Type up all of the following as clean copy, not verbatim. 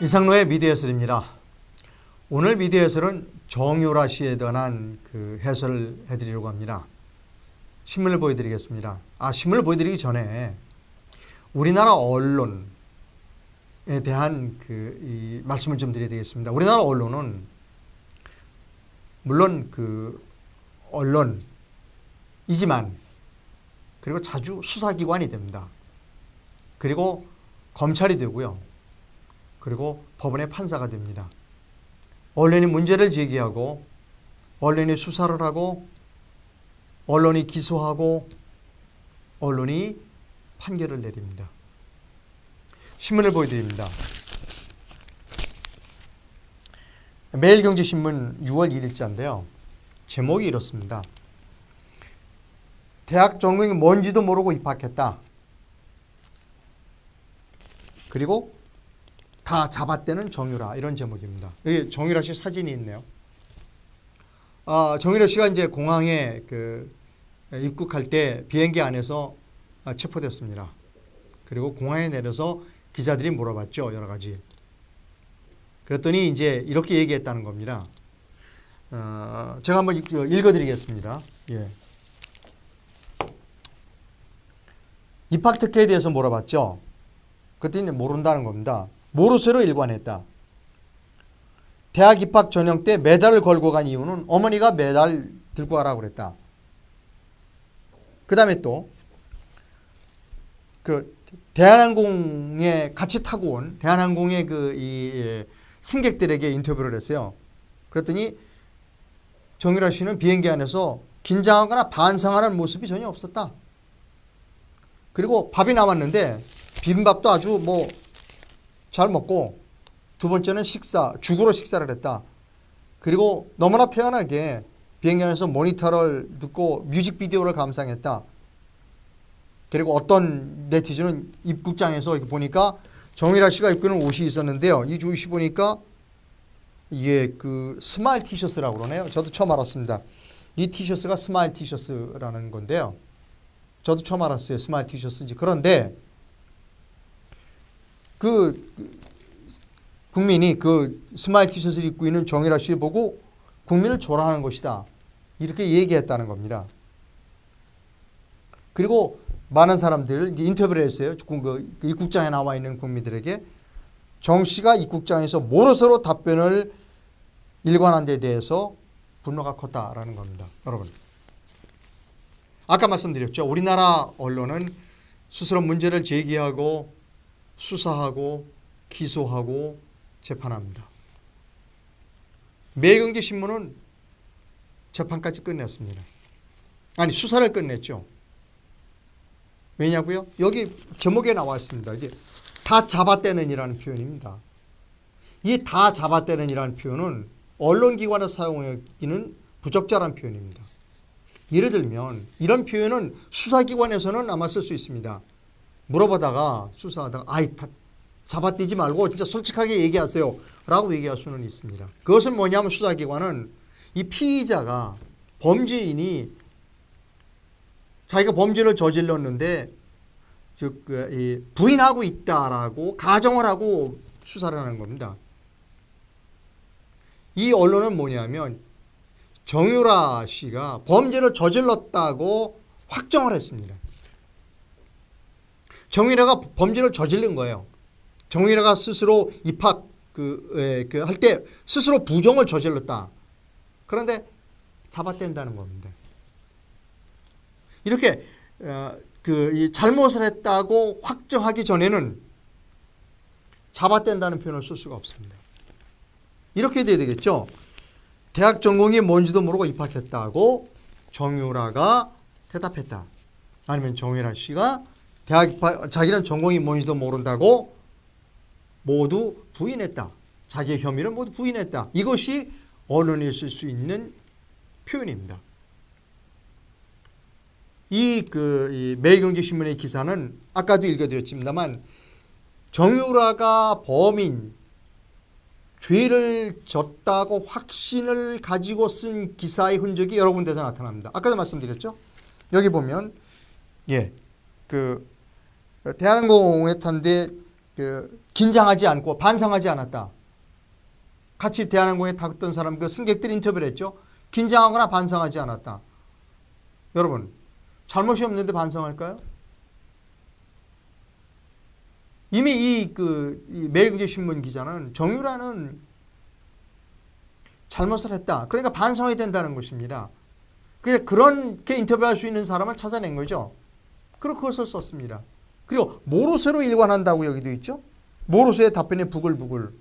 이상로의 미디어 해설입니다. 오늘 미디어 해설은 정유라 씨에 관한 해설을 해드리려고 합니다. 신문을 보여드리겠습니다. 신문을 보여드리기 전에 우리나라 언론에 대한 이 말씀을 좀 드려야 되겠습니다. 우리나라 언론은 물론 언론이지만 그리고 자주 수사기관이 됩니다. 그리고 검찰이 되고요. 그리고 법원의 판사가 됩니다. 언론이 문제를 제기하고 언론이 수사를 하고 언론이 기소하고 언론이 판결을 내립니다. 신문을 보여드립니다. 매일경제신문 6월 1일자인데요. 제목이 이렇습니다. 대학 전공이 뭔지도 모르고 입학했다. 그리고 다 잡았대는 정유라, 이런 제목입니다. 여기 정유라 씨 사진이 있네요. 정유라 씨가 이제 공항에 입국할 때 비행기 안에서 체포됐습니다. 그리고 공항에 내려서 기자들이 물어봤죠, 여러 가지. 그랬더니 이제 이렇게 얘기했다는 겁니다. 제가 한번 읽어드리겠습니다. 예. 입학 특혜에 대해서 물어봤죠. 그랬더니 모른다는 겁니다. 모르쇠로 일관했다. 대학 입학 전형 때 메달을 걸고 간 이유는 어머니가 메달 들고 가라고 그랬다. 그 다음에 또 대한항공에 같이 타고 온 대한항공의 승객들에게 인터뷰를 했어요. 그랬더니 정유라 씨는 비행기 안에서 긴장하거나 반성하는 모습이 전혀 없었다. 그리고 밥이 남았는데 비빔밥도 아주 잘 먹고, 두 번째는 죽으로 식사를 했다. 그리고 너무나 태연하게 비행기 안에서 모니터를 듣고 뮤직비디오를 감상했다. 그리고 어떤 네티즌은 입국장에서 이렇게 보니까 정유라 씨가 입고 있는 옷이 있었는데요. 이 옷이 보니까 이게 스마일 티셔츠라고 그러네요. 저도 처음 알았습니다. 이 티셔츠가 스마일 티셔츠라는 건데요. 저도 처음 알았어요. 스마일 티셔츠인지. 그런데 국민이 스마일 티셔츠를 입고 있는 정유라 씨를 보고 국민을 조롱하는 것이다, 이렇게 얘기했다는 겁니다. 그리고 많은 사람들 인터뷰를 했어요. 입국장에 나와 있는 국민들에게 정 씨가 입국장에서 모르쇠로 답변을 일관한 데 대해서 분노가 컸다라는 겁니다. 여러분, 아까 말씀드렸죠. 우리나라 언론은 스스로 문제를 제기하고 수사하고 기소하고 재판합니다. 매일경제신문은 재판까지 끝냈습니다. 수사를 끝냈죠. 왜냐고요? 여기 제목에 나와 있습니다. 이게 다 잡았다는 이라는 표현입니다. 이 다 잡았다는 이라는 표현은 언론기관에서 사용하기는 부적절한 표현입니다. 예를 들면 이런 표현은 수사기관에서는 아마 쓸 수 있습니다. 물어보다가 수사하다가 다 잡아떼지 말고 진짜 솔직하게 얘기하세요 라고 얘기할 수는 있습니다. 그것은 뭐냐면 수사기관은 이 피의자가, 범죄인이 자기가 범죄를 저질렀는데 부인하고 있다라고 가정을 하고 수사를 하는 겁니다. 이 언론은 뭐냐면 정유라 씨가 범죄를 저질렀다고 확정을 했습니다. 정유라가 범죄를 저지른 거예요. 정유라가 스스로 입학 할 때 스스로 부정을 저질렀다. 그런데 잡아댄다는 겁니다. 이렇게 잘못을 했다고 확정하기 전에는 잡아댄다는 표현을 쓸 수가 없습니다. 이렇게 돼야 되겠죠. 대학 전공이 뭔지도 모르고 입학했다고 정유라가 대답했다. 아니면 정유라 씨가 자기는 전공이 뭔지도 모른다고 모두 부인했다. 자기의 혐의를 모두 부인했다. 이것이 언론에 쓸 수 있는 표현입니다. 이 매일경제신문의 기사는 아까도 읽어드렸습니다만 정유라가 범인, 죄를 졌다고 확신을 가지고 쓴 기사의 흔적이 여러 군데서 나타납니다. 아까도 말씀드렸죠. 여기 보면 대한항공에 탄데 긴장하지 않고 반성하지 않았다. 같이 대한항공에 탔던 사람, 그 승객들 인터뷰를 했죠. 긴장하거나 반성하지 않았다. 여러분, 잘못이 없는데 반성할까요? 이미 이 매일경제신문 기자는 정유라는 잘못을 했다. 그러니까 반성해야 된다는 것입니다. 그렇게 인터뷰할 수 있는 사람을 찾아낸 거죠. 그리고 그것을 썼습니다. 그리고 모르쇠로 일관한다고 여기도 있죠. 모르쇠의 답변에 부글부글.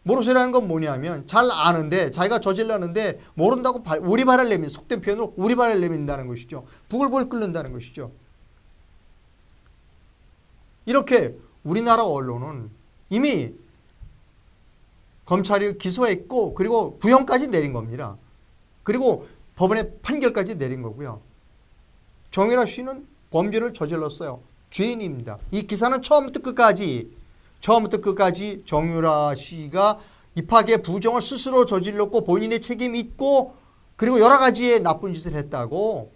모르쇠라는 건 뭐냐면 잘 아는데 자기가 저질렀는데 모른다고 우리발을 내민, 속된 표현으로 우리발을 내민다는 것이죠. 부글부글 끓는다는 것이죠. 이렇게 우리나라 언론은 이미 검찰이 기소했고 그리고 구형까지 내린 겁니다. 그리고 법원에 판결까지 내린 거고요. 정유라 씨는 범죄를 저질렀어요. 죄인입니다. 이 기사는 처음부터 끝까지 정유라 씨가 입학의 부정을 스스로 저질렀고 본인의 책임이 있고 그리고 여러 가지의 나쁜 짓을 했다고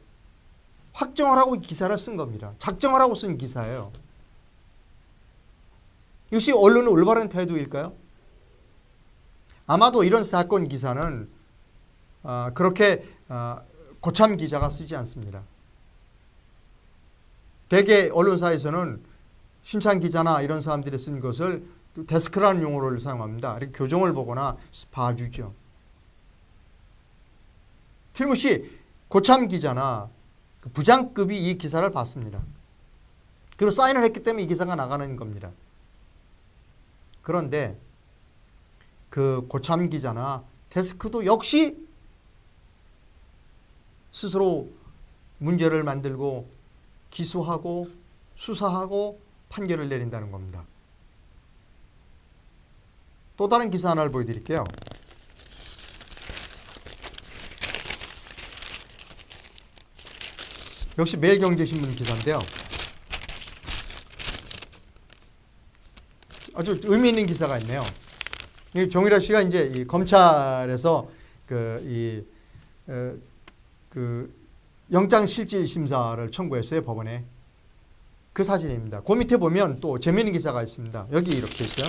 확정을 하고 기사를 쓴 겁니다. 작정을 하고 쓴 기사예요. 이것이 언론의 올바른 태도일까요? 아마도 이런 사건 기사는 그렇게 고참 기자가 쓰지 않습니다. 대개 언론사에서는 신찬 기자나 이런 사람들이 쓴 것을 데스크라는 용어를 사용합니다. 이렇게 교정을 보거나 봐주죠. 틀림없이 고참 기자나 부장급이 이 기사를 봤습니다. 그리고 사인을 했기 때문에 이 기사가 나가는 겁니다. 그런데 그 고참 기자나 데스크도 역시 스스로 문제를 만들고 기소하고 수사하고 판결을 내린다는 겁니다. 또 다른 기사 하나를 보여드릴게요. 역시 매일경제신문 기사인데요. 아주 의미 있는 기사가 있네요. 정유라 씨가 이제 이 검찰에서 영장실질심사를 청구했어요, 법원에. 그 사진입니다. 그 밑에 보면 또 재미있는 기사가 있습니다. 여기 이렇게 있어요.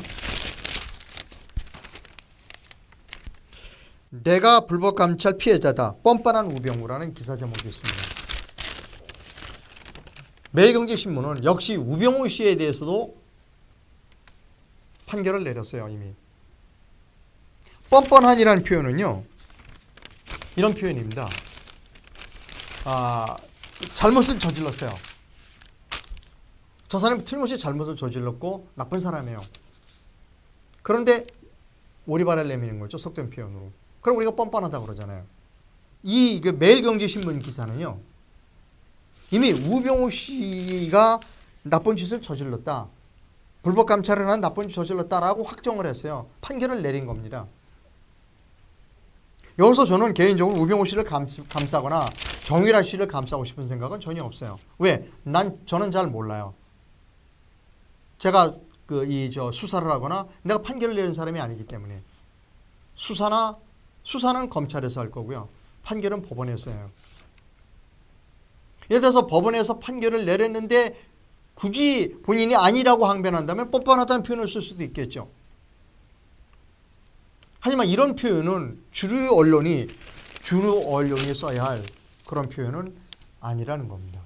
내가 불법감찰 피해자다. 뻔뻔한 우병우라는 기사 제목이 있습니다. 매일경제신문은 역시 우병우 씨에 대해서도 판결을 내렸어요, 이미. 뻔뻔한이라는 표현은요, 이런 표현입니다. 잘못을 저질렀어요. 저 사람이 틀림없이 잘못을 저질렀고 나쁜 사람이에요. 그런데 오리발을 내미는 거죠, 속된 표현으로. 그럼 우리가 뻔뻔하다고 그러잖아요. 이 매일경제신문 기사는요, 이미 우병우 씨가 나쁜 짓을 저질렀다. 불법 감찰을 한 나쁜 짓을 저질렀다라고 확정을 했어요. 판결을 내린 겁니다. 여기서 저는 개인적으로 우병우 씨를 감싸거나 정유라 씨를 감싸고 싶은 생각은 전혀 없어요. 왜? 저는 잘 몰라요. 제가 수사를 하거나 내가 판결을 내는 사람이 아니기 때문에 수사는 검찰에서 할 거고요. 판결은 법원에서 해요. 예를 들어서 법원에서 판결을 내렸는데 굳이 본인이 아니라고 항변한다면 뻔뻔하다는 표현을 쓸 수도 있겠죠. 하지만 이런 표현은 주류 언론이 써야 할 그런 표현은 아니라는 겁니다.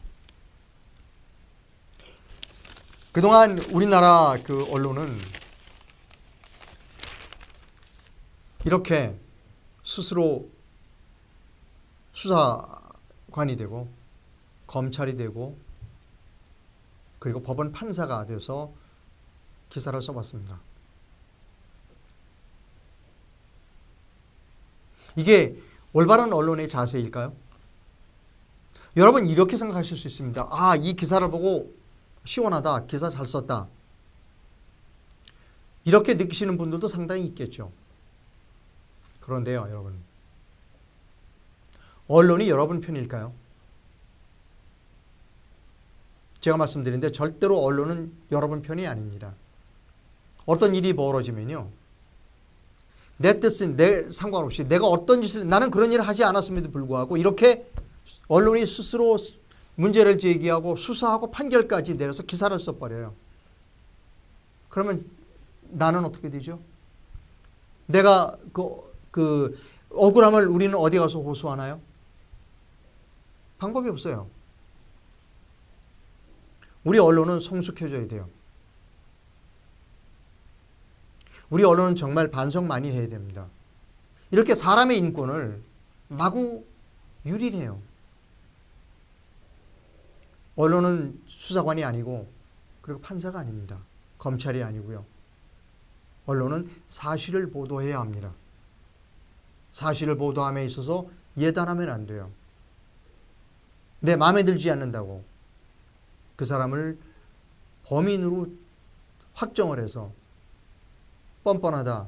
그동안 우리나라 언론은 이렇게 스스로 수사관이 되고 검찰이 되고 그리고 법원 판사가 돼서 기사를 써봤습니다. 이게 올바른 언론의 자세일까요? 여러분 이렇게 생각하실 수 있습니다. 이 기사를 보고 시원하다. 기사 잘 썼다. 이렇게 느끼시는 분들도 상당히 있겠죠. 그런데요, 여러분. 언론이 여러분 편일까요? 제가 말씀드리는데 절대로 언론은 여러분 편이 아닙니다. 어떤 일이 벌어지면요. 내 뜻은 상관없이 내가 어떤 짓을 나는 그런 일을 하지 않았음에도 불구하고 이렇게 언론이 스스로 문제를 제기하고 수사하고 판결까지 내려서 기사를 써버려요. 그러면 나는 어떻게 되죠? 내가 그 억울함을 우리는 어디 가서 호소하나요? 방법이 없어요. 우리 언론은 성숙해져야 돼요. 우리 언론은 정말 반성 많이 해야 됩니다. 이렇게 사람의 인권을 마구 유린해요. 언론은 수사관이 아니고 그리고 판사가 아닙니다. 검찰이 아니고요. 언론은 사실을 보도해야 합니다. 사실을 보도함에 있어서 예단하면 안 돼요. 내 마음에 들지 않는다고 그 사람을 범인으로 확정을 해서 뻔뻔하다,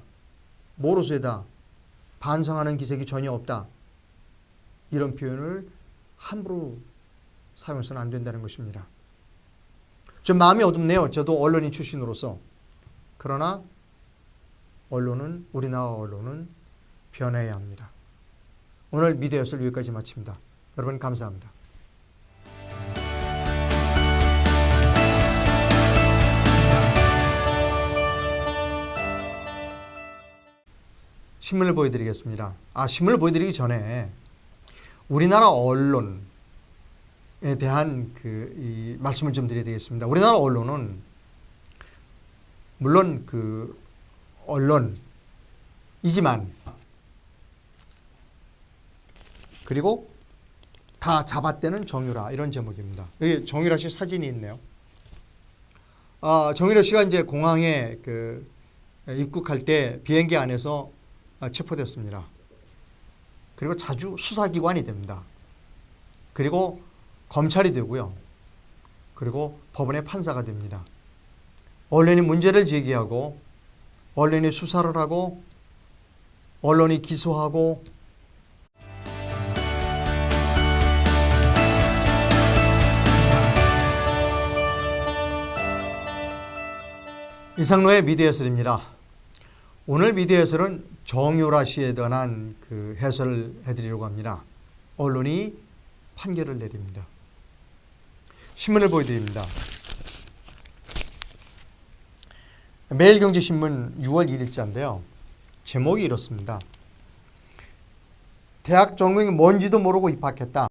모르쇠다, 반성하는 기색이 전혀 없다, 이런 표현을 함부로 사용해서는 안 된다는 것입니다. 좀 마음이 어둡네요. 저도 언론인 출신으로서. 그러나 언론은, 우리나라 언론은 변해야 합니다. 오늘 미디어였을 여기까지 마칩니다. 여러분 감사합니다. 신문을 보여드리겠습니다. 신문을 보여드리기 전에 우리나라 언론에 대한 이 말씀을 좀 드려야 되겠습니다. 우리나라 언론은 물론 그 언론이지만 그리고 다 잡아떼는 정유라, 이런 제목입니다. 여기 정유라 씨 사진이 있네요. 정유라 씨가 이제 공항에 입국할 때 비행기 안에서 체포됐습니다. 그리고 자주 수사기관이 됩니다. 그리고 검찰이 되고요. 그리고 법원의 판사가 됩니다. 언론이 문제를 제기하고 언론이 수사를 하고 언론이 기소하고 이상로의 미디어 해설입니다. 오늘 미디어 해설은 정유라 씨에 관한 해설을 해드리려고 합니다. 언론이 판결을 내립니다. 신문을 보여드립니다. 매일경제신문 6월 1일자인데요. 제목이 이렇습니다. 대학 전공이 뭔지도 모르고 입학했다.